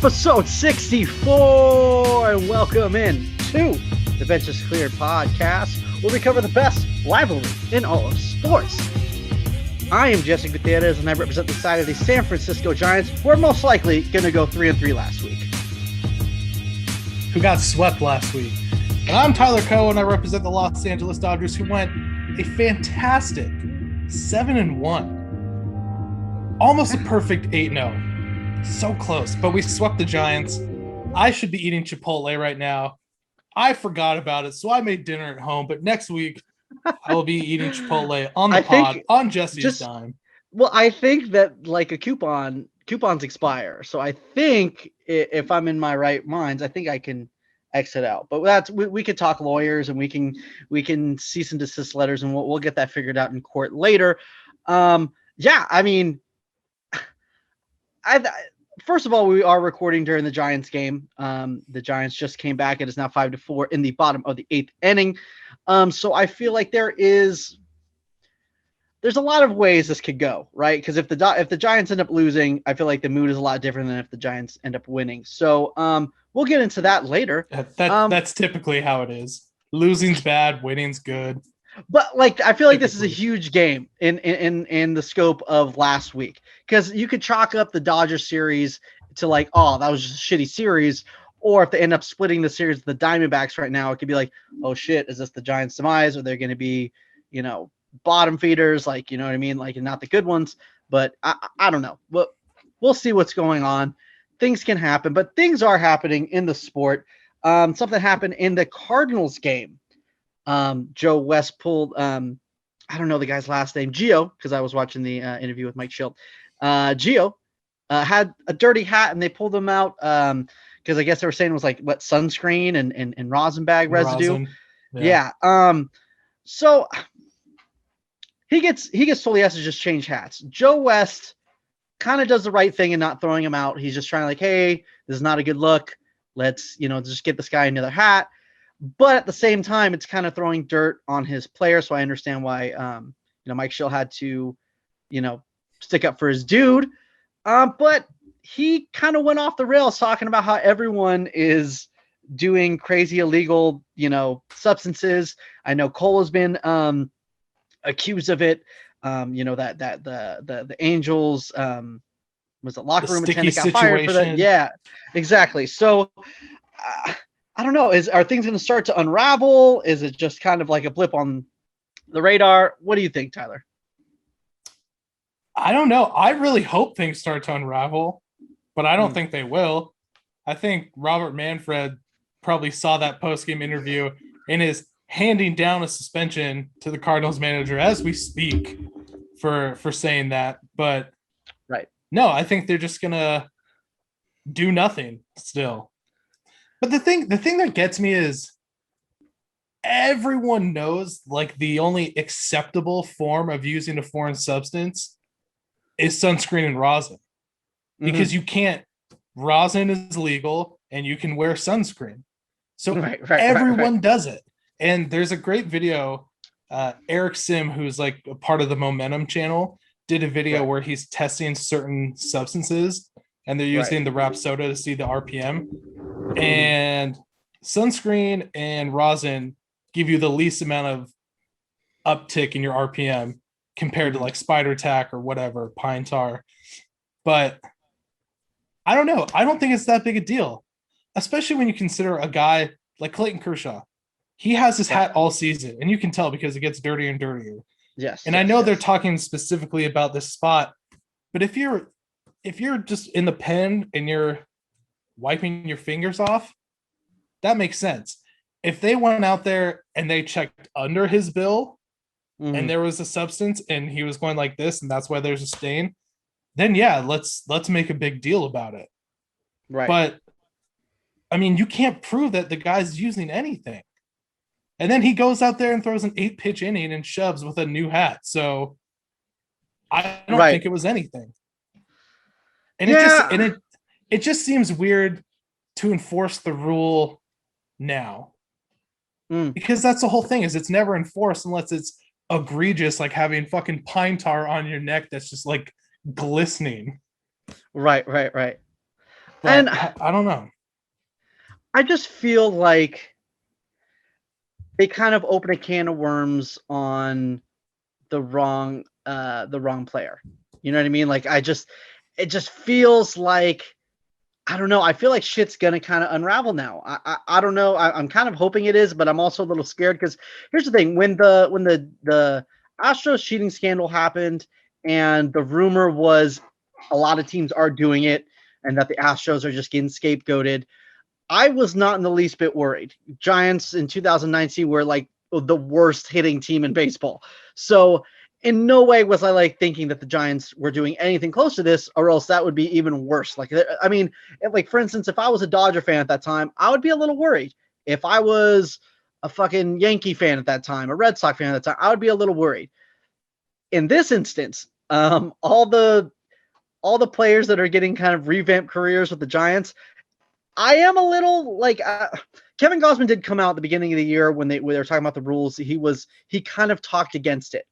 episode 64, and welcome in to the Benches Cleared podcast, where we cover the best rivalry in all of sports. I am Jesse Gutierrez, and I represent the side of the San Francisco Giants, who are most likely going to go 3-3 last week. Who got swept last week. And I'm Tyler Coe, and I represent the Los Angeles Dodgers, who went a fantastic 7-1. Almost a perfect 8-0. So close, but we swept the Giants. I should be eating Chipotle right now. I forgot about it, so I made dinner at home. But next week, I will be eating Chipotle on the pod on Jesse's dime. Well, I think that like a coupons expire, so I think if I'm in my right minds, I think I can exit out. But we could talk lawyers, and we can cease and desist letters, and we'll get that figured out in court later. Yeah, I mean, first of all, we are recording during the Giants game. The Giants just came back. It is now 5-4 in the bottom of the 8th inning. So I feel like there's a lot of ways this could go, right? Because if the Giants end up losing, I feel like the mood is a lot different than if the Giants end up winning. So we'll get into that later. That's typically how it is. Losing's bad, winning's good. But like, I feel like this is a huge game in the scope of last week, because you could chalk up the Dodgers series to like, oh, that was just a shitty series. Or if they end up splitting the series with the Diamondbacks right now, it could be like, oh shit, is this the Giants' demise? Or they're going to be, bottom feeders, like, you know what I mean? Like, not the good ones. But I don't know. We'll see what's going on. Things can happen, but things are happening in the sport. Something happened in the Cardinals game. Joe West pulled, I don't know the guy's last name, Gio, because I was watching the interview with Mike Schilt. Gio had a dirty hat, and they pulled him out because I guess they were saying it was like sunscreen and rosin bag residue. Yeah. So he gets told he has to just change hats. Joe West kind of does the right thing in not throwing him out. He's just trying to like, hey, this is not a good look. Let's just get this guy another hat. But at the same time, it's kind of throwing dirt on his player. So I understand why, Mike Schill had to, stick up for his dude. But he kind of went off the rails talking about how everyone is doing crazy illegal, substances. I know Cole has been accused of it. That the Angels, was it locker room attendant got fired for that? Yeah, exactly. So, I don't know. Are things going to start to unravel? Is it just kind of like a blip on the radar? What do you think, Tyler? I don't know. I really hope things start to unravel, but I don't think they will. I think Robert Manfred probably saw that post-game interview and is handing down a suspension to the Cardinals manager as we speak for saying that. But right. No, I think they're just going to do nothing still. But the thing that gets me is everyone knows like the only acceptable form of using a foreign substance is sunscreen and rosin, because you can't. Rosin is legal and you can wear sunscreen. So everyone does it. And there's a great video. Eric Sim, who's like a part of the Momentum channel, did a video where he's testing certain substances, and they're using the Rapsoda to see the RPM. And sunscreen and rosin give you the least amount of uptick in your RPM compared to like Spider Tack or whatever, Pine Tar. But I don't know. I don't think it's that big a deal, especially when you consider a guy like Clayton Kershaw. He has his hat all season, and you can tell because it gets dirtier and dirtier. Yes. And I know they're talking specifically about this spot, but if you're just in the pen and you're wiping your fingers off, that makes sense. If they went out there and they checked under his bill and there was a substance and he was going like this and that's why there's a stain, then yeah, let's make a big deal about it. Right. But I mean, you can't prove that the guy's using anything. And then he goes out there and throws an 8-pitch inning and shoves with a new hat. So I don't think it was anything. And it just seems weird to enforce the rule now, because that's the whole thing, is it's never enforced unless it's egregious, like having fucking pine tar on your neck that's just like glistening. Right. But And I don't know. I just feel like they kind of open a can of worms on the wrong player. You know what I mean? Like it just feels like, I don't know. I feel like shit's gonna kind of unravel now. I don't know. I'm kind of hoping it is, but I'm also a little scared because here's the thing: when the Astros cheating scandal happened, and the rumor was a lot of teams are doing it, and that the Astros are just getting scapegoated, I was not in the least bit worried. Giants in 2019 were like the worst hitting team in baseball. So in no way was I like thinking that the Giants were doing anything close to this, or else that would be even worse. Like, I mean, like for instance, if I was a Dodger fan at that time, I would be a little worried. If I was a fucking Yankee fan at that time, a Red Sox fan at that time, I would be a little worried. In this instance, all the players that are getting kind of revamped careers with the Giants, I am a little like Kevin Gausman did come out at the beginning of the year when they were talking about the rules. He kind of talked against it,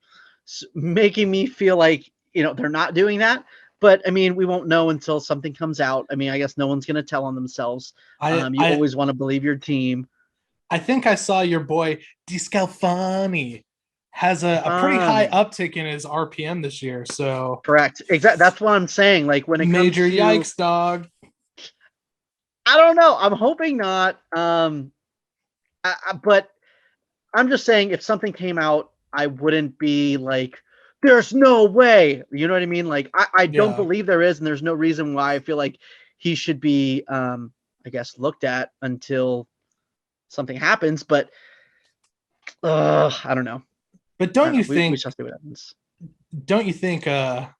making me feel like, they're not doing that. But I mean, we won't know until something comes out. I mean, I guess no one's going to tell on themselves. You always want to believe your team. I think I saw your boy DeScalfani has a pretty high uptick in his RPM this year. So correct, exactly. That's what I'm saying. Like when it major comes to, yikes, dog. I don't know. I'm hoping not. But I'm just saying, if something came out, I wouldn't be like, there's no way. You know what I mean? Like, I don't believe there is, and there's no reason why I feel like he should be, I guess, looked at until something happens. But I don't know. But don't you think? We shall see what happens. Don't you think our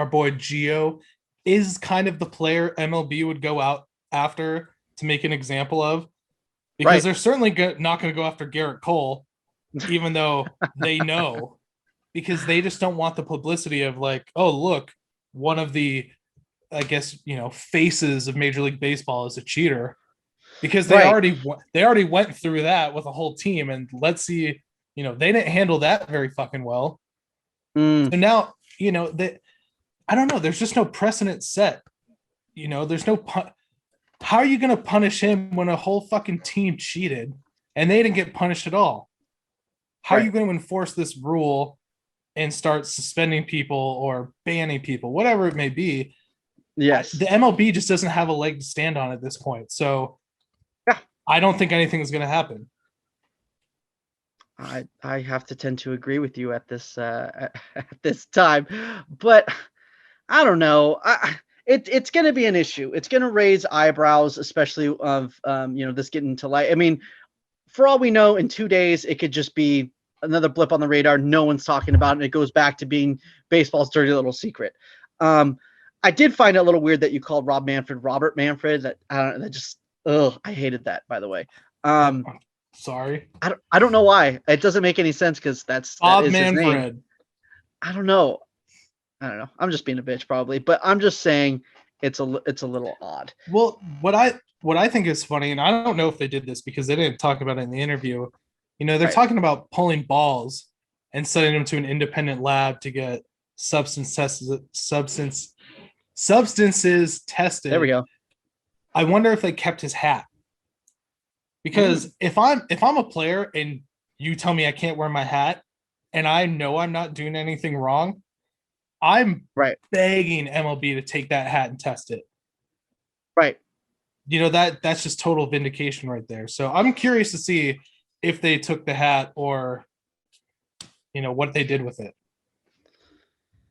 boy Gio is kind of the player MLB would go out after to make an example of? Because they're certainly not going to go after Garrett Cole, even though they know, because they just don't want the publicity of like, oh, look, one of the, I guess, faces of Major League Baseball is a cheater, because they already went through that with a whole team, and let's see, they didn't handle that very fucking well. So now, I don't know. There's just no precedent set. There's no. How are you going to punish him when a whole fucking team cheated and they didn't get punished at all? How are you going to enforce this rule and start suspending people or banning people, whatever it may be? Yes. The MLB just doesn't have a leg to stand on at this point. So I don't think anything is going to happen. I have to tend to agree with you at this time, but I don't know. It's going to be an issue. It's going to raise eyebrows, especially of this getting to light. I mean, for all we know, in 2 days it could just be another blip on the radar. No one's talking about it, and it goes back to being baseball's dirty little secret. I did find it a little weird that you called Rob Manfred Robert Manfred. That I hated that, by by the way. Sorry. I don't know why. It doesn't make any sense because that is Bob Manfred. His name. I don't know. I'm just being a bitch probably, but I'm just saying it's a little odd. Well, what I think is funny, and I don't know if they did this because they didn't talk about it in the interview. They're talking about pulling balls and sending them to an independent lab to get substances tested. There we go. I wonder if they kept his hat. Because if I'm a player and you tell me I can't wear my hat and I know I'm not doing anything wrong, I'm begging MLB to take that hat and test it. Right. That's just total vindication right there. So I'm curious to see if they took the hat or what they did with it.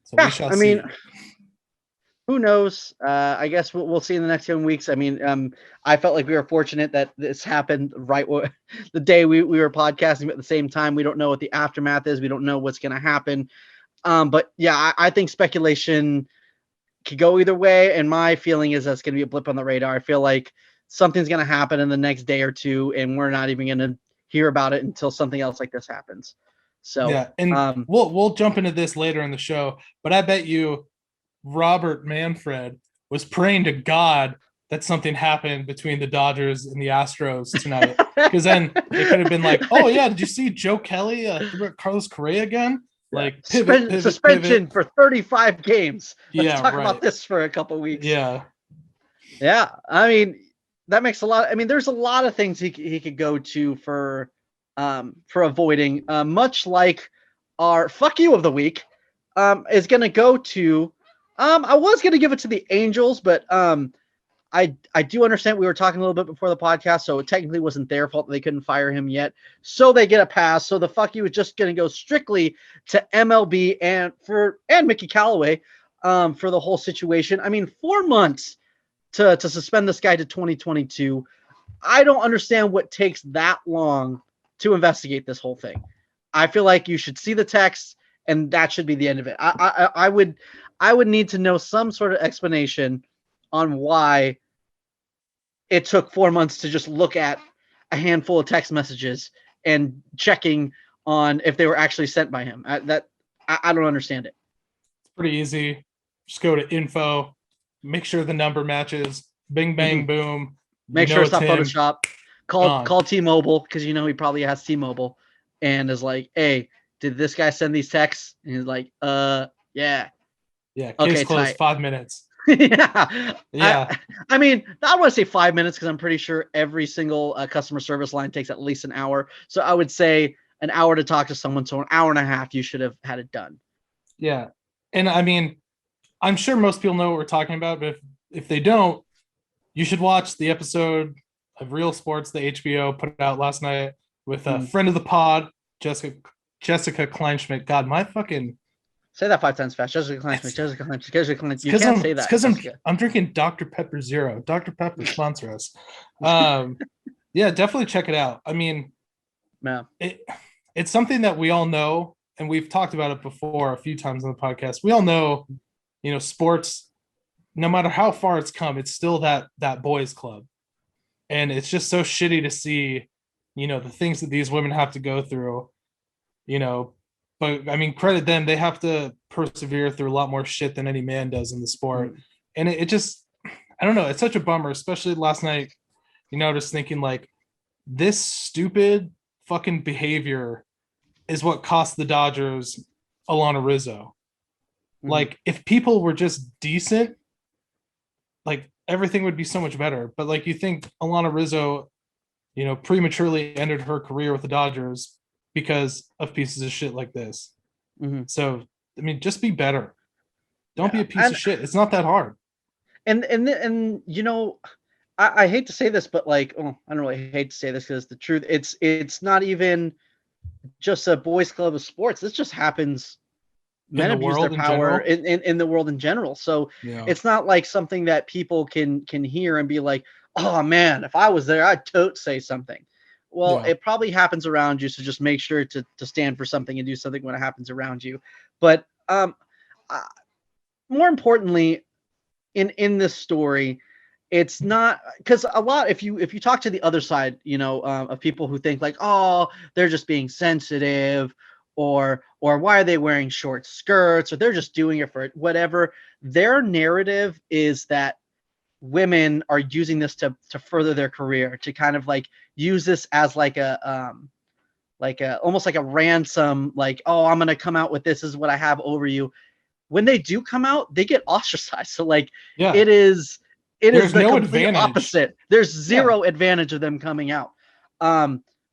So we shall see. Mean, who knows? I guess we'll see in the next 7 weeks. I mean, I felt like we were fortunate that this happened the day we were podcasting at the same time. We don't know what the aftermath is. We don't know what's going to happen. But yeah, I think speculation could go either way. And my feeling is that's going to be a blip on the radar. I feel like something's going to happen in the next day or two, and we're not even going to hear about it until something else like this happens. So yeah, and we'll jump into this later in the show, but I bet you Robert Manfred was praying to God that something happened between the Dodgers and the Astros tonight, because then it could have been like, oh yeah, did you see Joe Kelly Carlos Correa again? Like suspension for 35 games. Let's talk about right. this for a couple weeks. Yeah. Yeah, I mean that makes a lot. I mean, there's a lot of things he could go to for avoiding. Much like our fuck you of the week, is gonna go to. I was gonna give it to the Angels, but I do understand we were talking a little bit before the podcast, so it technically wasn't their fault that they couldn't fire him yet. So they get a pass. So the fuck you is just gonna go strictly to MLB and Mickey Callaway, for the whole situation. I mean, 4 months to suspend this guy to 2022. I don't understand what takes that long to investigate this whole thing. I feel like you should see the text and that should be the end of it. I would need to know some sort of explanation on why it took 4 months to just look at a handful of text messages and checking on if they were actually sent by him. I don't understand it. It's pretty easy. Just go to info, make sure the number matches. Bing, bang, boom. Make sure it's not Photoshop. Call T-Mobile, because he probably has T-Mobile, and is like, hey, did this guy send these texts? And he's like, yeah. Yeah, case closed, 5 minutes. Yeah. I mean, I don't want to say 5 minutes because I'm pretty sure every single customer service line takes at least an hour. So I would say an hour to talk to someone. So an hour and a half, you should have had it done. Yeah. And I mean, I'm sure most people know what we're talking about, but if they don't, you should watch the episode of Real Sports, the HBO put out last night with a friend of the pod, Jessica Kleinschmidt. God, my fucking... Say that 5 times fast. Jessica Kleinschmidt. You can't say that. Because I'm drinking Dr. Pepper Zero. Dr. Pepper sponsor us. Yeah, definitely check it out. I mean, it's something that we all know, and we've talked about it before a few times on the podcast. We all know, sports, no matter how far it's come, it's still that boys club. And it's just so shitty to see, the things that these women have to go through, but I mean, credit them. They have to persevere through a lot more shit than any man does in the sport. And it just, I don't know. It's such a bummer, especially last night, just thinking like this stupid fucking behavior is what cost the Dodgers Alana Rizzo. Like if people were just decent, like everything would be so much better. But like you think Alana Rizzo, prematurely ended her career with the Dodgers because of pieces of shit like this. So, I mean, just be better. Don't be a piece of shit. It's not that hard. And I hate to say this, but like, I don't really hate to say this because the truth, it's not even just a boys club of sports. This just happens. Men abuse their power in the world in general. So it's not like something that people can hear and be like, oh man, if I was there, I'd say something. Well, it probably happens around you. So just make sure to stand for something and do something when it happens around you. But more importantly, in this story, it's not because a lot, if you talk to the other side, of people who think like, oh, they're just being sensitive, or why are they wearing short skirts, or they're just doing it for whatever. Their narrative is that women are using this to further their career, to kind of like use this as like a almost like a ransom, like, oh, I'm gonna come out with this is what I have over you. When they do come out, they get ostracized. So like it is the no complete advantage. Opposite. There's zero advantage of them coming out.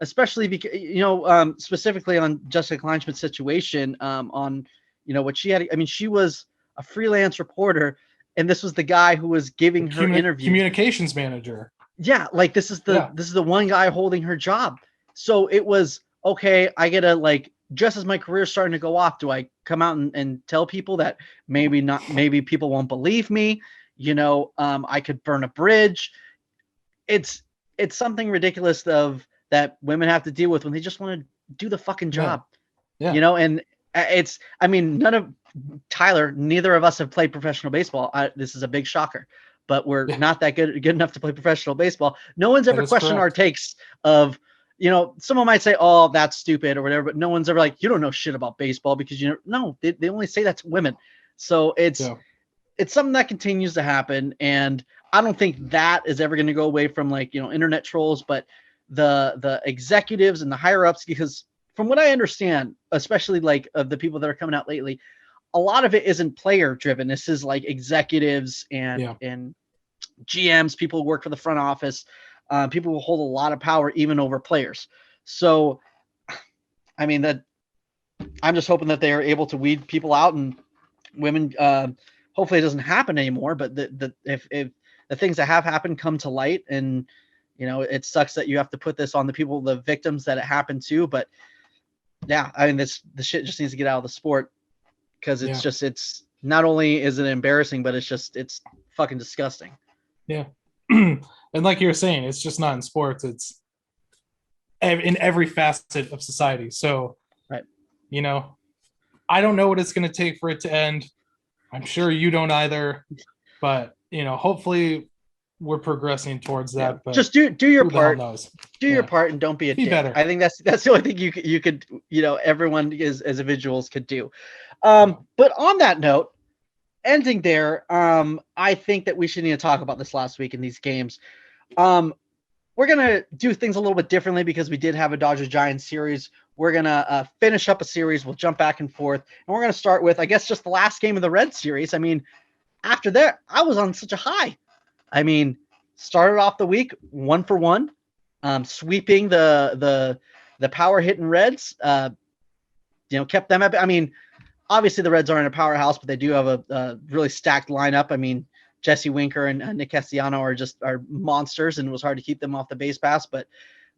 Especially because specifically on Jessica Kleinschmidt's situation, on what she had. I mean, she was a freelance reporter, and this was the guy who was giving her interviews. Communications manager. Yeah, like this is the one guy holding her job. So it was okay. I gotta like, just as my career's starting to go off, do I come out and tell people that maybe people won't believe me? I could burn a bridge. It's something ridiculous that women have to deal with when they just want to do the fucking job. Yeah. And neither of us have played professional baseball. This is a big shocker, but we're not that good enough to play professional baseball. No one's ever questioned our takes of, someone might say, oh, that's stupid or whatever, but no one's ever like, you don't know shit about baseball, because they only say that to women. So it's something that continues to happen. And I don't think that is ever going to go away from like, internet trolls, but the executives and the higher ups, because from what I understand, especially like of the people that are coming out lately, a lot of it isn't player driven. This is like executives and GMs, people who work for the front office, people who hold a lot of power even over players. So, I mean, that I'm just hoping that they are able to weed people out and women. Hopefully, it doesn't happen anymore. But if the things that have happened come to light, and it sucks that you have to put this on the victims that it happened to. But yeah, I mean, the shit just needs to get out of the sport because it's not only is it embarrassing, but it's fucking disgusting. Yeah. And like you were saying, it's just not in sports. It's in every facet of society. So, right. I don't know what it's going to take for it to end. I'm sure you don't either, but hopefully we're progressing towards that. Yeah. But just do your part. Do your Yeah. part and don't be a Be dick. better. I think that's the only thing you could everyone as individuals could do. But on that note, ending there, I think that we should need to talk about this last week in these games. We're gonna do things a little bit differently because we did have a Dodgers Giants series. We're gonna finish up a series. We'll jump back and forth, and we're gonna start with, I guess, just the last game of the Red series. I mean, after that, I was on such a high. I mean, started off the week 1-for-1, sweeping the power hitting Reds. Kept them up. I mean, obviously the Reds aren't a powerhouse, but they do have a really stacked lineup. I mean, Jesse Winker and Nick Castellanos are monsters, and it was hard to keep them off the base pass. But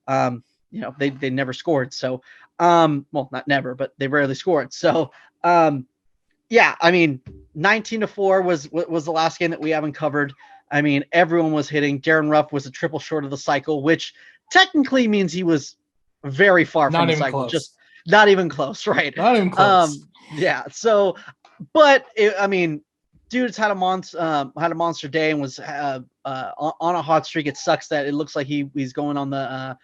they never scored. So, well, not never, but they rarely scored. So, yeah, I mean, 19-4 was the last game that we haven't covered. I mean, everyone was hitting. Darren Ruff was a triple short of the cycle, which technically means he was very far from the cycle. Close. Just not even close, right? Not even close. Yeah. So, but I mean, dude's had a monster day and was on a hot streak. It sucks that it looks like he's going on the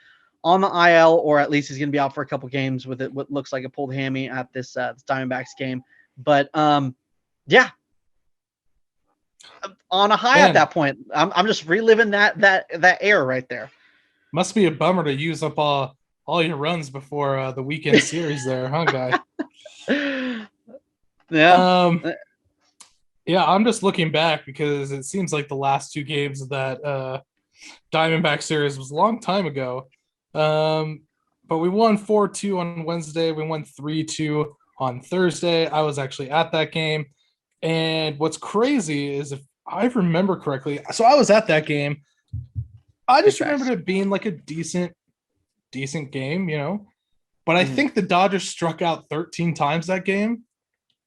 IL, or at least he's going to be out for a couple games with what looks like a pulled hammy at this Diamondbacks game. But yeah, on a high at that point. I'm just reliving that air right there. Must be a bummer to use up all your runs before the weekend series there, huh, guy? Yeah. Yeah, I'm just looking back because it seems like the last two games of that Diamondback series was a long time ago. But we won 4-2 on Wednesday. We won 3-2 on Thursday. I was actually at that game. And what's crazy is, if I remember correctly, so I was at that game. I just remembered it being like a decent game, But I think the Dodgers struck out 13 times that game.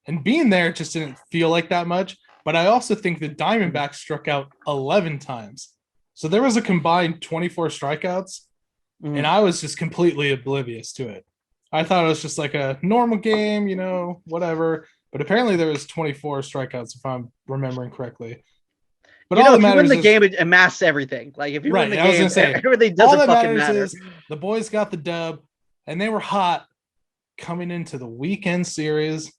And being there just didn't feel like that much. But I also think the Diamondbacks struck out 11 times. So there was a combined 24 strikeouts. And I was just completely oblivious to it. I thought it was just like a normal game, whatever. But apparently there was 24 strikeouts, if I'm remembering correctly. But all that matters, if you win the game, it masks everything. Like, if you win the game, everything doesn't fucking matter. The boys got the dub, and they were hot coming into the weekend series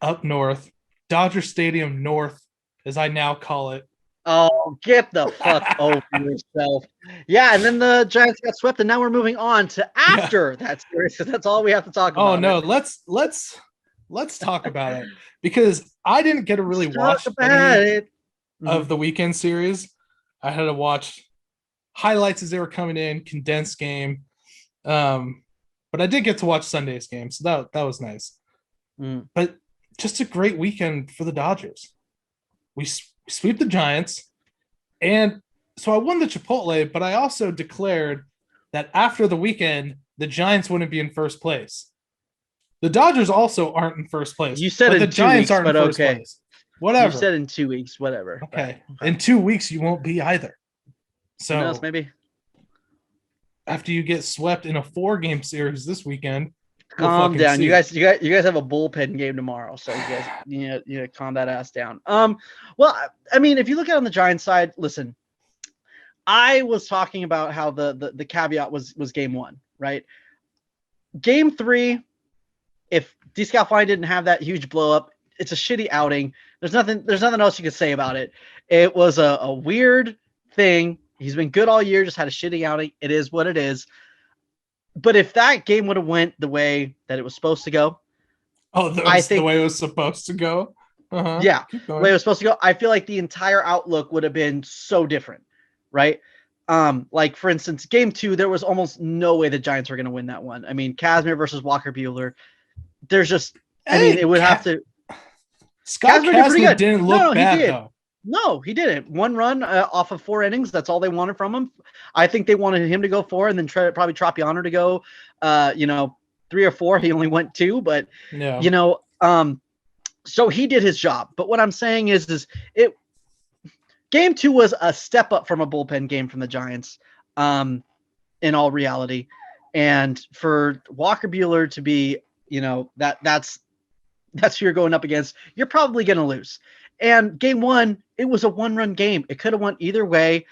up north, Dodger Stadium North, as I now call it. Oh, get the fuck over yourself. Yeah, and then the Giants got swept, and now we're moving on to after that series. That's all we have to talk about. Oh no, let's talk about it, because I didn't get to really watch any of the weekend series. I had to watch highlights as they were coming in, condensed game. But I did get to watch Sunday's game, so that was nice. But just a great weekend for the Dodgers. We sweep the Giants, and so I won the Chipotle, but I also declared that after the weekend, the Giants wouldn't be in first place. The Dodgers also aren't in first place. You said but the Giants aren't in first okay. place. Whatever. You said in 2 weeks, whatever. Okay. In 2 weeks, you won't be either. So who knows, maybe. After you get swept in a 4-game series this weekend, calm down. You guys have a bullpen game tomorrow, so you guys calm that ass down. Well, I mean, if you look at it on the Giants side, listen, I was talking about how the caveat was game 1, right? Game 3, if DeScalfani didn't have that huge blow up, it's a shitty outing. There's nothing else you can say about it. It was a weird thing. He's been good all year, just had a shitty outing. It is what it is. But if that game would have went the way that it was supposed to go, the way it was supposed to go. Yeah, Keep the going. way it was supposed to go. I feel like the entire outlook would have been so different, right? Like for instance, game 2, there was almost no way the Giants were going to win that one. I mean, Casimir versus Walker Buehler. There's just, I mean, Hey, it would have to. Scott Casimir did pretty Kazmir good. didn't No, look he bad did. though. No, he didn't. 1 run off of 4 innings. That's all they wanted from him. I think they wanted him to go 4 and then probably Tropiano to go, 3 or 4. He only went 2, but Yeah. So he did his job. But what I'm saying is it. Game 2 was a step up from a bullpen game from the Giants, in all reality, and for Walker Buehler to be, that's who you're going up against. You're probably going to lose. And game 1, it was a 1-run game. It could have went either way,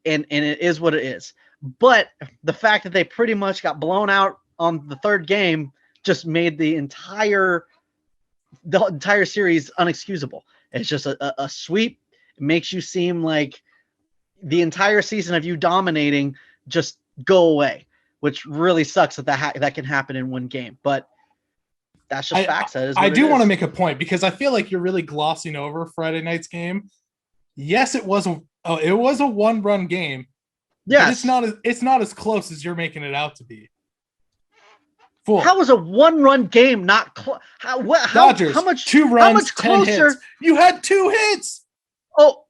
and it is what it is. But the fact that they pretty much got blown out on the 3rd game just made the entire series unexcusable. It's just a sweep. It makes you seem like the entire season of you dominating just go away, which really sucks that can happen in 1 game. But that's just facts. I do want to make a point because I feel like you're really glossing over Friday night's game. Yes, it was a 1-run game. Yes, but it's not as close as you're making it out to be. Fool. How was a 1-run game not close? Dodgers, how much 2 runs, how much 10 closer? Hits. You had 2 hits. Oh,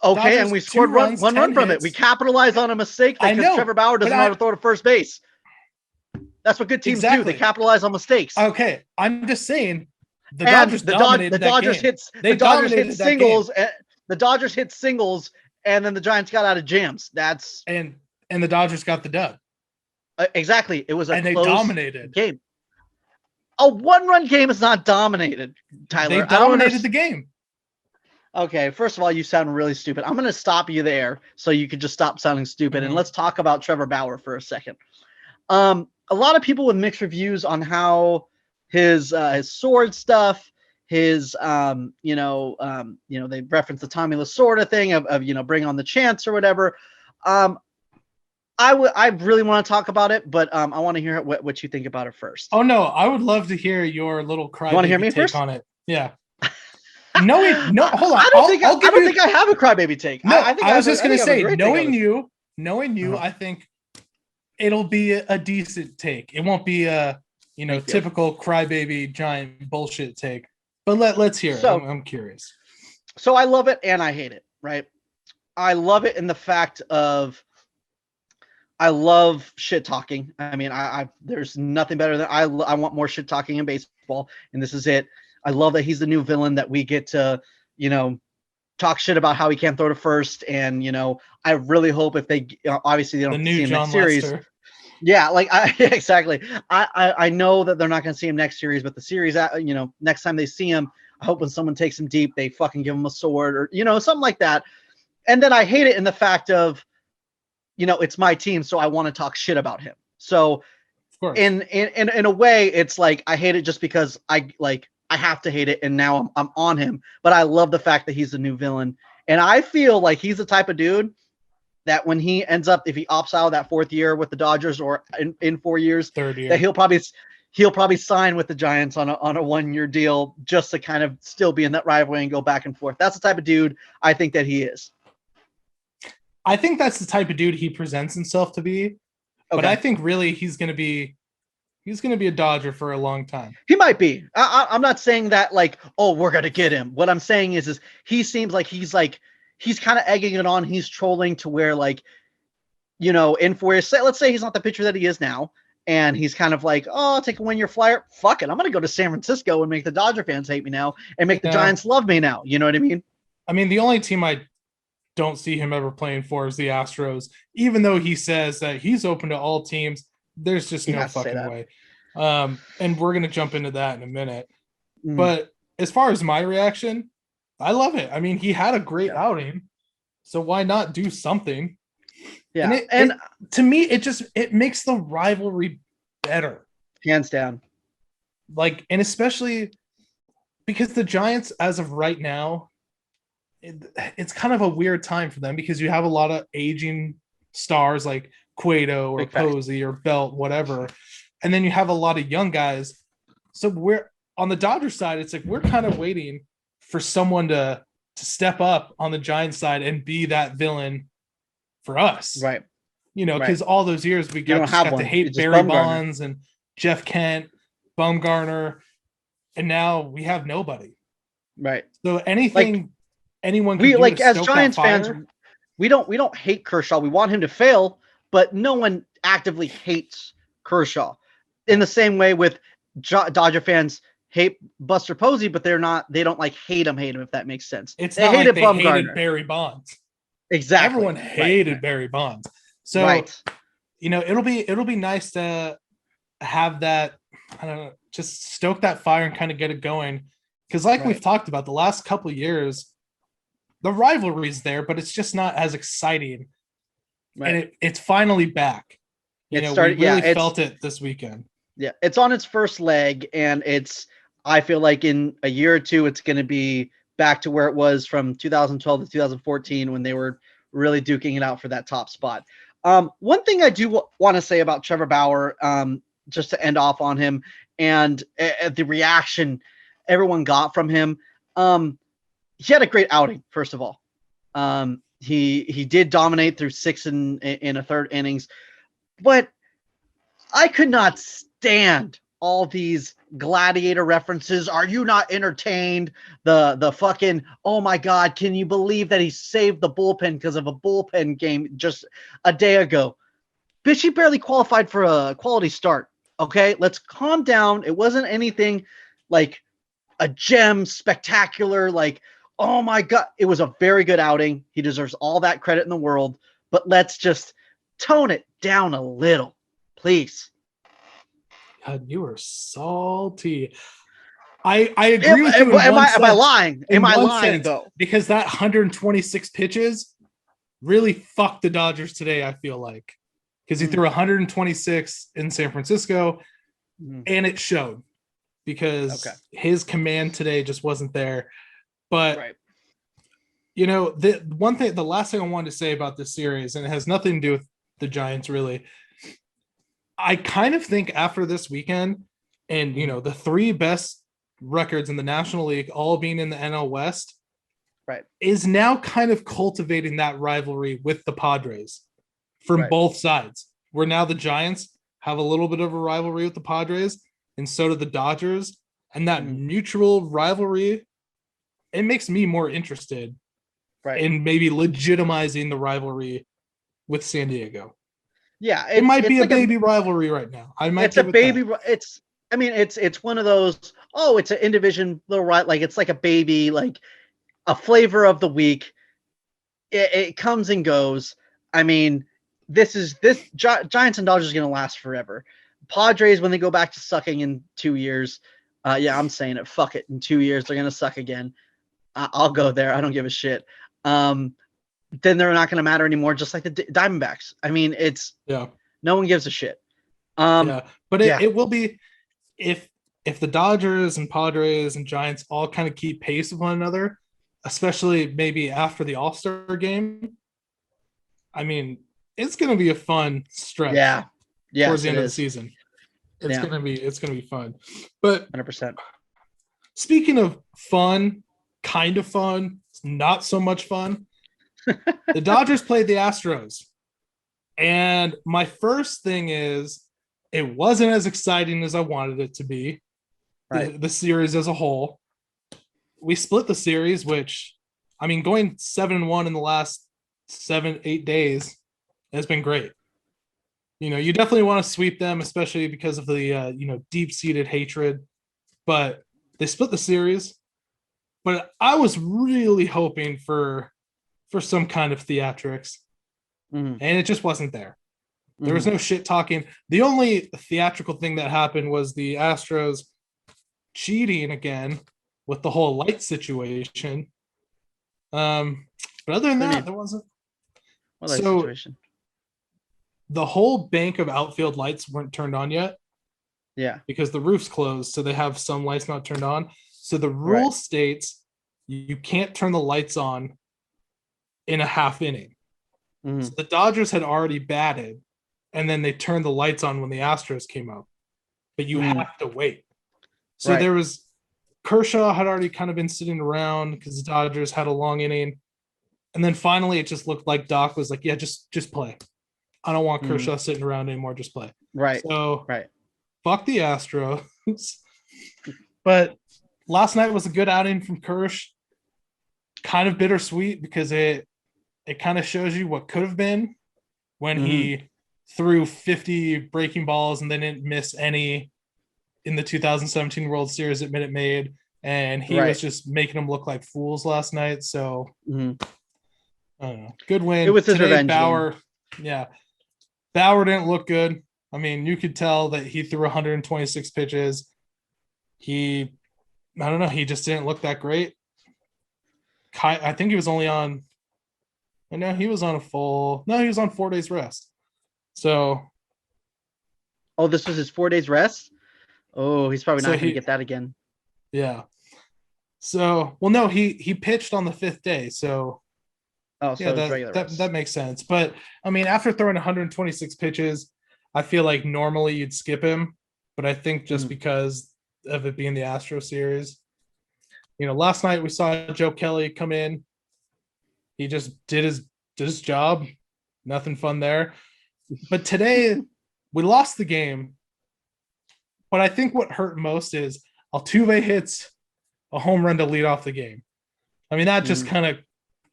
okay, Dodgers, and we scored 1 run from it. We capitalized on a mistake because Trevor Bauer doesn't know how to throw to first base. That's what good teams do. They capitalize on mistakes. Okay, I'm just saying the Dodgers dominated that game. The Dodgers hit singles. The Dodgers hit singles, and then the Giants got out of jams. And the Dodgers got the dub. Exactly. It was and they dominated game. A 1-run game is not dominated, Tyler. They dominated the game. Okay, first of all, you sound really stupid. I'm going to stop you there so you can just stop sounding stupid. And let's talk about Trevor Bauer for a second. A lot of people with mixed reviews on how his sword stuff, his they reference the Tommy Lasorda thing of bring on the chance or whatever. I really want to talk about it, but I want to hear what you think about it first. Oh no, I would love to hear your little crybaby take first? on it. Yeah. No, hold on. I don't think I have a crybaby take. No, I was just gonna say, knowing you, I think it'll be a decent take. It won't be a typical crybaby giant bullshit take. But let's hear it. I'm curious. So I love it and I hate it, right? I love it in the fact of I love shit talking. I mean, there's nothing better than I want more shit talking in baseball, and this is it. I love that he's the new villain that we get to, talk shit about how he can't throw to first, and I really hope if they obviously they don't see him next series. Yeah, exactly. I know that they're not going to see him next series, but the series, next time they see him, I hope when someone takes him deep, they fucking give him a sword or something like that. And then I hate it in the fact of, it's my team, so I want to talk shit about him. So in a way, it's like I hate it just because I have to hate it, and now I'm on him. But I love the fact that he's the new villain, and I feel like he's the type of dude that when he ends up, if he opts out of that 4th year with the Dodgers or in 4 years, 3rd year, that he'll probably sign with the Giants on a 1-year deal just to kind of still be in that rivalry and go back and forth. That's the type of dude I think that he is. I think that's the type of dude he presents himself to be. Okay. But I think really he's going to be a Dodger for a long time. He might be. I'm not saying that we're going to get him. What I'm saying is he seems like he's kind of egging it on. He's trolling to where in 4 years, let's say he's not the pitcher that he is now. And he's kind of like, oh, take a 1-year flyer. Fuck it. I'm going to go to San Francisco and make the Dodger fans hate me now and make the Giants love me now. You know what I mean? I mean, the only team I don't see him ever playing for is the Astros, even though he says that he's open to all teams. There's just no fucking way. And we're going to jump into that in a minute. But as far as my reaction, I love it. I mean, he had a great outing, so why not do something? Yeah. And to me, it makes the rivalry better. Hands down. And especially because the Giants, as of right now, it's kind of a weird time for them because you have a lot of aging stars like Cueto or Posey or Belt, whatever. And then you have a lot of young guys. So we're on the Dodgers side, it's like we're kind of waiting for someone to step up on the Giants side and be that villain for us. Right. Because all those years we got to hate Barry Bonds and Jeff Kent, Bumgarner, and now we have nobody. Right. So anything anyone can we do like to as stoke Giants that fire, fans, we don't hate Kershaw. We want him to fail, but no one actively hates Kershaw. In the same way with Dodger fans hate Buster Posey, but they don't like hate him, if that makes sense. It's they not hated like they hated Barry Bonds. Exactly. Everyone hated Barry Bonds. So it'll be nice to have that, I don't know, just stoke that fire and kind of get it going. Because we've talked about the last couple of years, the rivalry's there, but it's just not as exciting. Right. And it's finally back. We really felt it this weekend. Yeah, it's on its first leg, and I feel like in a year or two, it's going to be back to where it was from 2012 to 2014 when they were really duking it out for that top spot. One thing I do want to say about Trevor Bauer, just to end off on him and the reaction everyone got from him. He had a great outing, first of all. He did dominate through 6 in a third innings, but I could not stand all these gladiator references. Are you not entertained? The fucking, oh my God, can you believe that he saved the bullpen because of a bullpen game just a day ago? Bitch, he barely qualified for a quality start. Okay, let's calm down. It wasn't anything like a gem spectacular, like, oh my God. It was a very good outing. He deserves all that credit in the world, but let's just tone it down a little, please. God, you are salty. I agree with you. Am I lying? Am I lying though? Because that 126 pitches really fucked the Dodgers today, I feel like. Because he threw 126 in San Francisco, and it showed. Because his command today just wasn't there. But the last thing I wanted to say about this series, and it has nothing to do with the Giants really, I kind of think after this weekend and the 3 best records in the National League all being in the NL West is now kind of cultivating that rivalry with the Padres from both sides, where now the Giants have a little bit of a rivalry with the Padres and so do the Dodgers, and that mutual rivalry, it makes me more interested in maybe legitimizing the rivalry with San Diego. Yeah, it might be like a baby rivalry right now. It's a baby. It's one of those. Oh, it's an in division little like it's like a baby, like a flavor of the week. It comes and goes. I mean, this Giants and Dodgers is going to last forever. Padres, when they go back to sucking in 2 years, I'm saying it. Fuck it. In 2 years, they're going to suck again. I'll go there. I don't give a shit. Then they're not going to matter anymore, just like the Diamondbacks. I mean, no one gives a shit. But it will be if the Dodgers and Padres and Giants all kind of keep pace with one another, especially maybe after the All-Star game. I mean, it's going to be a fun stretch. Yeah. Towards the end of the season. It's going to be fun. But 100%. Speaking of fun, kind of fun, not so much fun, the Dodgers played the Astros. And my first thing is, it wasn't as exciting as I wanted it to be. The series as a whole. We split the series, which, I mean, going 7-1 in the last 7-8 days has been great. You definitely want to sweep them, especially because of the deep-seated hatred. But they split the series. But I was really hoping for some kind of theatrics, and it just wasn't there. There was no shit talking. The only theatrical thing that happened was the Astros cheating again with the whole light situation. But other than that, there wasn't. What light situation? The whole bank of outfield lights weren't turned on yet. Yeah. Because the roof's closed, so they have some lights not turned on. So the rule states you can't turn the lights on in a half inning. So the Dodgers had already batted, and then they turned the lights on when the Astros came up. But you have to wait. So there was Kershaw had already kind of been sitting around because the Dodgers had a long inning. And then finally it just looked like Doc was like, yeah, just play. I don't want Kershaw sitting around anymore. Just play. Right. So right. Fuck the Astros. But last night was a good outing from Kersh. Kind of bittersweet because it kind of shows you what could have been when he threw 50 breaking balls and then didn't miss any in the 2017 World Series at Minute Maid. And he was just making them look like fools last night. So I don't know. Good win. It was his revenge Bauer. game. Yeah. Bauer didn't look good. I mean, you could tell that he threw 126 pitches. I don't know. He just didn't look that great. I think he was only on. I know he was on he was on 4 days rest. So. Oh, this was his 4 days rest? Oh, he's probably not going to get that again. Yeah. So, well, no, he pitched on the 5th day. So. Oh, so yeah, that makes sense. But I mean, after throwing 126 pitches, I feel like normally you'd skip him, but I think just because of it being the Astro series, last night we saw Joe Kelly come in. He just did his job. Nothing fun there. But today we lost the game. But I think what hurt most is Altuve hits a home run to lead off the game. I mean, that just kind of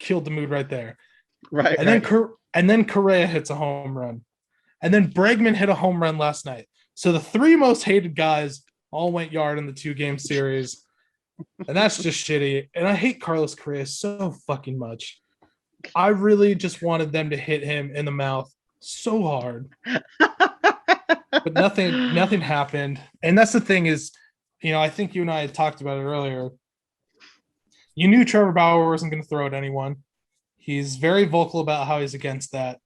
killed the mood right there. Right. And then Correa hits a home run. And then Bregman hit a home run last night. So the 3 most hated guys all went yard in the 2-game series. And that's just shitty. And I hate Carlos Correa so fucking much. I really just wanted them to hit him in the mouth so hard. But nothing happened. And that's the thing is, I think you and I had talked about it earlier. You knew Trevor Bauer wasn't going to throw at anyone. He's very vocal about how he's against that.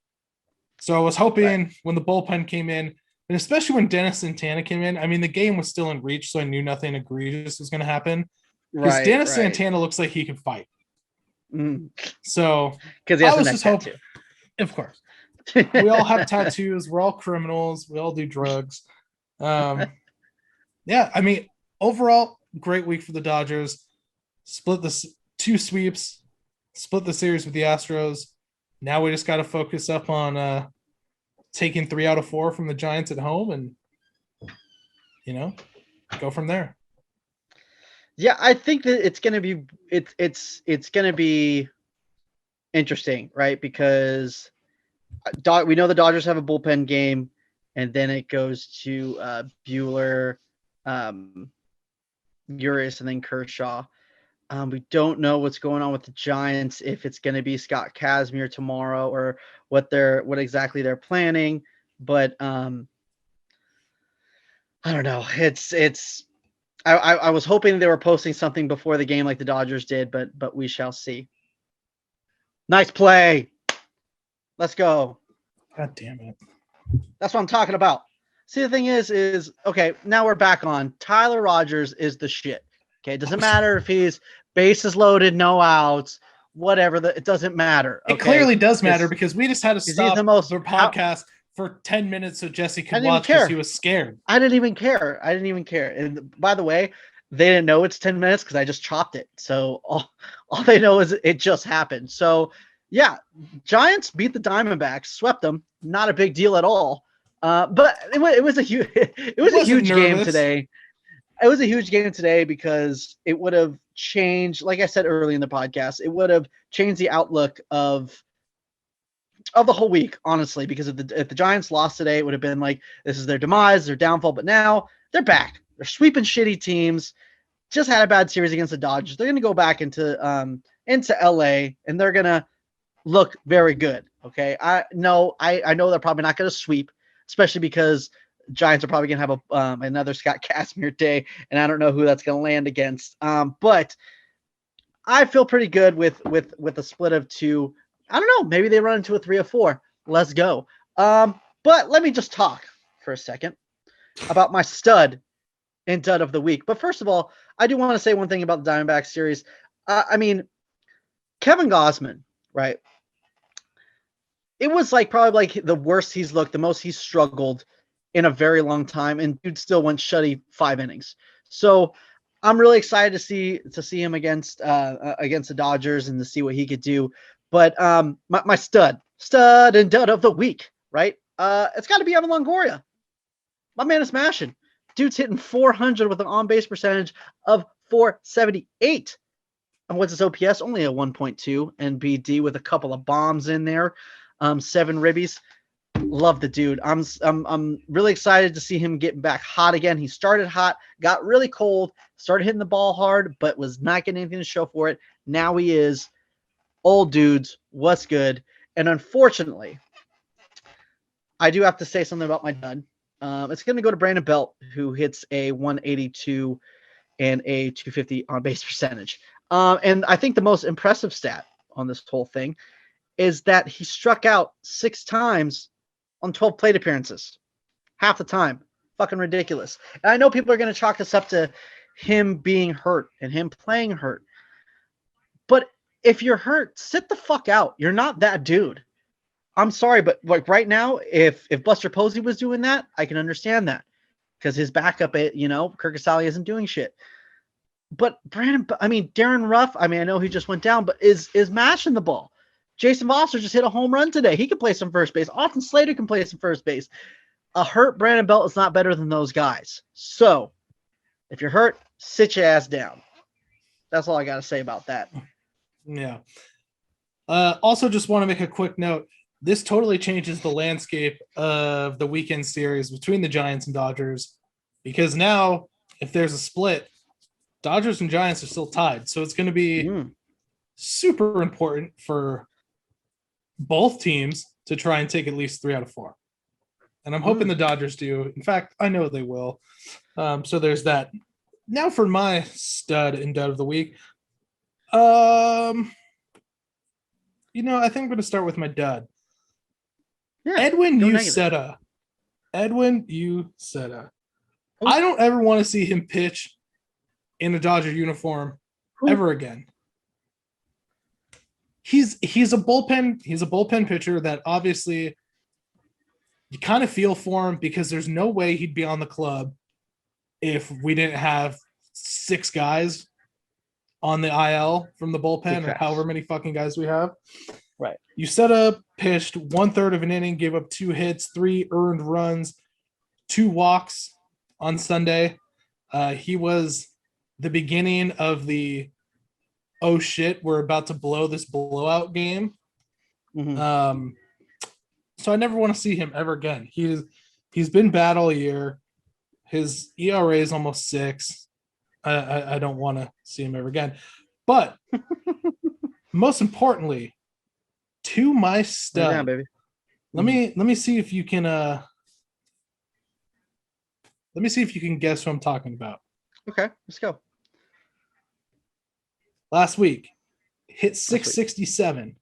So I was hoping when the bullpen came in, and especially when Dennis Santana came in, I mean, the game was still in reach, so I knew nothing egregious was going to happen. Because Dennis Santana looks like he can fight. So because he has a tattoo. Of course. We all have tattoos. We're all criminals. We all do drugs. Yeah, I mean, overall, great week for the Dodgers. Split the 2 sweeps, split the series with the Astros. Now we just got to focus up on taking 3 out of 4 from the Giants at home and, go from there. Yeah, I think that it's going to be interesting, right? Because we know the Dodgers have a bullpen game, and then it goes to Buehler, Urias, and then Kershaw. We don't know what's going on with the Giants, if it's going to be Scott Kazmir tomorrow or what exactly they're planning. But I don't know. I was hoping they were posting something before the game like the Dodgers did, but we shall see. Nice play. Let's go. God damn it. That's what I'm talking about. See, the thing is okay, now we're back on. Tyler Rogers is the shit. Okay, it doesn't matter if he's bases loaded, no outs, whatever. It doesn't matter. Okay? It clearly does matter because we just had to stop the podcast for 10 minutes so Jesse could watch because he was scared. I didn't even care. And by the way, they didn't know it's 10 minutes because I just chopped it. So all they know is it just happened. So yeah, Giants beat the Diamondbacks, swept them. Not a big deal at all. But it was a huge game today. It was a huge game today because it would have changed, like I said early in the podcast, it would have changed the outlook of the whole week, honestly, because if the Giants lost today, it would have been like, this is their demise, their downfall. But now they're back. They're sweeping shitty teams. Just had a bad series against the Dodgers. They're going to go back into LA, and they're going to look very good. Okay. I know they're probably not going to sweep, especially because Giants are probably going to have another Scott Kazmir day, and I don't know who that's going to land against. But I feel pretty good with a split of 2. I don't know. Maybe they run into a 3 or 4. Let's go. But let me just talk for a second about my stud and dud of the week. But first of all, I do want to say one thing about the Diamondbacks series. I mean, Kevin Gausman, right? It was probably the worst he's looked, the most he's struggled in a very long time, and dude still went shutty 5 innings. So I'm really excited to see him against the Dodgers and to see what he could do. But my stud and dud of the week, right? It's got to be Evan Longoria. My man is smashing. Dude's hitting 400 with an on base percentage of 478. And what's his OPS? Only a 1.2 and BD with a couple of bombs in there, 7 ribbies. Love the dude. I'm really excited to see him getting back hot again. He started hot, got really cold, started hitting the ball hard, but was not getting anything to show for it. Now he is. Old dudes, what's good? And unfortunately, I do have to say something about my dud. It's going to go to Brandon Belt, who hits a 182 and a 250 on base percentage. And I think the most impressive stat on this whole thing is that he struck out 6 times on 12 plate appearances. Half the time. Fucking ridiculous. And I know people are going to chalk this up to him being hurt and him playing hurt. But if you're hurt, sit the fuck out. You're not that dude. I'm sorry, but like right now, if Buster Posey was doing that, I can understand that. Because his backup, Kirk Casale isn't doing shit. But Darren Ruff, I know he just went down, but is mashing the ball. Jason Foster just hit a home run today. He can play some first base. Austin Slater can play some first base. A hurt Brandon Belt is not better than those guys. So, if you're hurt, sit your ass down. That's all I got to say about that. Yeah. Also, just want to make a quick note. This totally changes the landscape of the weekend series between the Giants and Dodgers, because now, if there's a split, Dodgers and Giants are still tied. So it's going to be super important for both teams to try and take at least 3 out of 4. And I'm hoping the Dodgers do. In fact, I know they will. So there's that. Now for my stud and dud of the week. I think I'm going to start with my dud. Yeah, Edwin Uceta. Edwin Uceta. I don't ever want to see him pitch in a Dodger uniform ever again. He's a bullpen pitcher that obviously you kind of feel for him, because there's no way he'd be on the club if we didn't have 6 guys on the IL from the bullpen, or however many fucking guys we have. Right. Uceta pitched 1/3 of an inning, gave up 2 hits, 3 earned runs, 2 walks on Sunday. He was the beginning of the oh shit, we're about to blow this blowout game. Mm-hmm. So I never want to see him ever again. He's been bad all year. His ERA is almost 6. I don't want to see him ever again. But most importantly, to my stud, yeah, baby. Let me see if you can guess who I'm talking about. Okay, let's go. Last week, hit 667.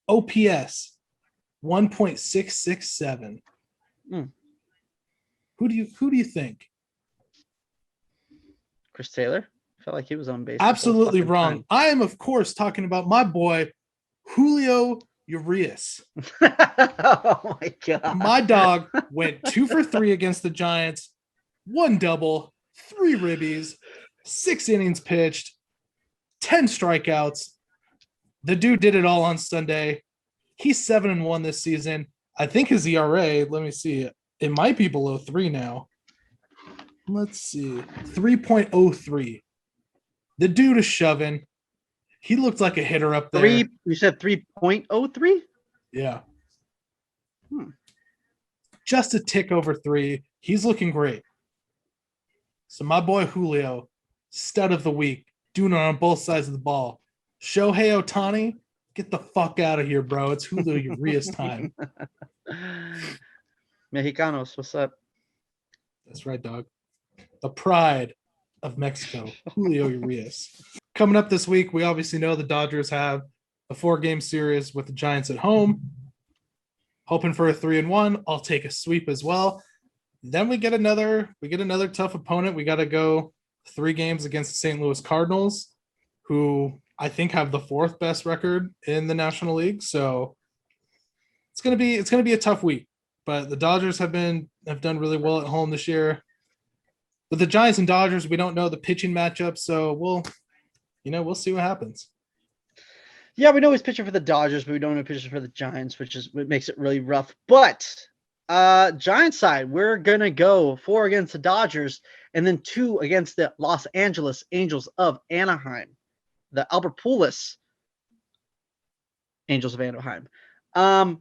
OPS 1.667. Who do you think? Chris Taylor? I felt like he was on base. Absolutely wrong. Time. I am, of course, talking about my boy Julio Urias. Oh my god. My dog went 2 for 3 against the Giants, 1 double, 3 ribbies, 6 innings pitched, 10 strikeouts. The dude did it all on Sunday. He's 7-1 this season. I think his ERA, let me see, it might be below 3 now. Let's see, 3.03. The dude is shoving. He looked like a hitter up there. You said 3.03? Yeah. Just a tick over 3. He's looking great. So my boy Julio, stud of the week, doing it on both sides of the ball. Shohei Ohtani, get the fuck out of here, bro. It's Julio Urias time. Mexicanos, what's up? That's right, dog. The pride of Mexico, Julio Urias. Coming up this week, we obviously know the Dodgers have a 4-game series with the Giants at home. Hoping for a 3-1. I'll take a sweep as well. Then we get another tough opponent. We got to go 3 games against the St. Louis Cardinals, who I think have the 4th best record in the National League. So it's gonna be a tough week. But the Dodgers have done really well at home this year. With the Giants and Dodgers, we don't know the pitching matchup, so we'll see what happens. Yeah, we know he's pitching for the Dodgers, but we don't know pitching for the Giants, which makes it really rough. But Giants side, we're gonna go 4 against the Dodgers and then 2 against the Los Angeles Angels of Anaheim, the Albert Pujols Angels of Anaheim. I'm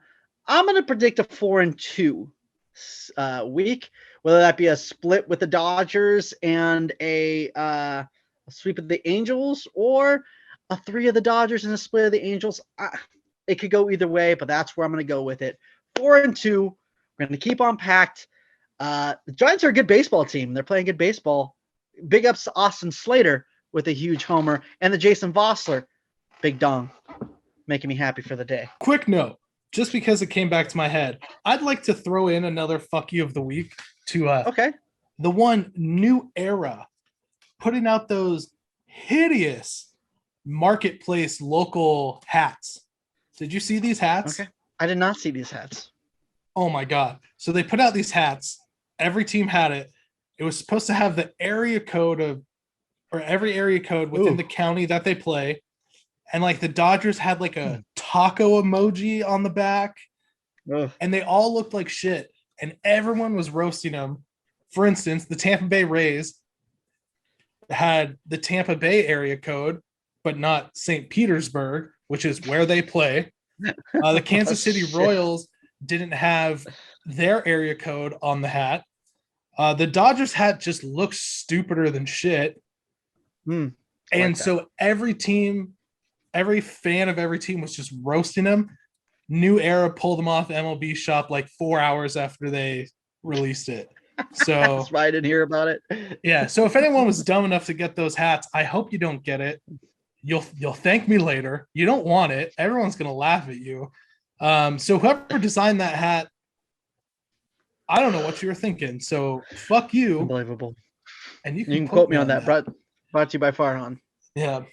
gonna predict a 4-2 week, whether that be a split with the Dodgers and a sweep of the Angels, or a 3 of the Dodgers and a split of the Angels. It could go either way, but that's where I'm going to go with it. 4-2. We're going to keep on packed. The Giants are a good baseball team. They're playing good baseball. Big ups to Austin Slater with a huge homer, and the Jason Vossler, big dong, making me happy for the day. Quick note, just because it came back to my head, I'd like to throw in another fuck you of the week to the one New Era, putting out those hideous marketplace local hats. Did you see these hats? Okay. I did not see these hats. Oh my God. So they put out these hats. Every team had it. It was supposed to have the area code every area code within the county that they play. And like the Dodgers had like a taco emoji on the back. And they all looked like shit. And everyone was roasting them. For instance, the Tampa Bay Rays had the Tampa Bay area code, but not St. Petersburg, which is where they play. The Kansas City Royals didn't have their area code on the hat. The Dodgers hat just looks stupider than shit. And so every team, every fan of every team was just roasting them. New Era pulled them off MLB Shop like 4 hours after they released it. So that's why I didn't hear about it. Yeah. So if anyone was dumb enough to get those hats, I hope you don't get it. You'll thank me later. You don't want it. Everyone's gonna laugh at you. So whoever designed that hat, I don't know what you were thinking. So fuck you. Unbelievable. And you can quote me on that. Brought to you by Farhan. Yeah.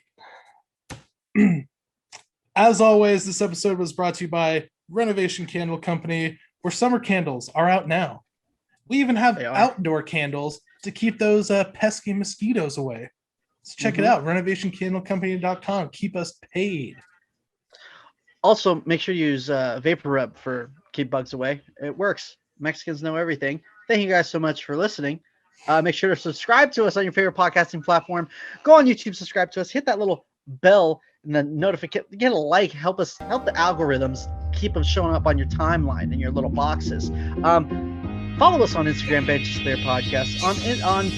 As always, this episode was brought to you by Renovation Candle Company, where summer candles are out now. We even have outdoor candles to keep those pesky mosquitoes away. So check it out, renovationcandlecompany.com. Keep us paid. Also, make sure you use Vapor Rub for keep bugs away. It works. Mexicans know everything. Thank you guys so much for listening. Make sure to subscribe to us on your favorite podcasting platform. Go on YouTube, subscribe to us, hit that little bell and the notification. Get a like. Help the algorithms keep them showing up on your timeline in your little boxes. Follow us on Instagram, Benches Cleared Podcast, on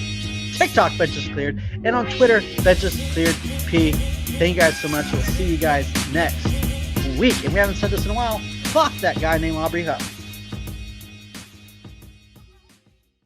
TikTok, Benches Cleared, and on Twitter, Benches Cleared P. Thank you guys so much. We'll see you guys next week. And we haven't said this in a while. Fuck that guy named Aubrey Huff.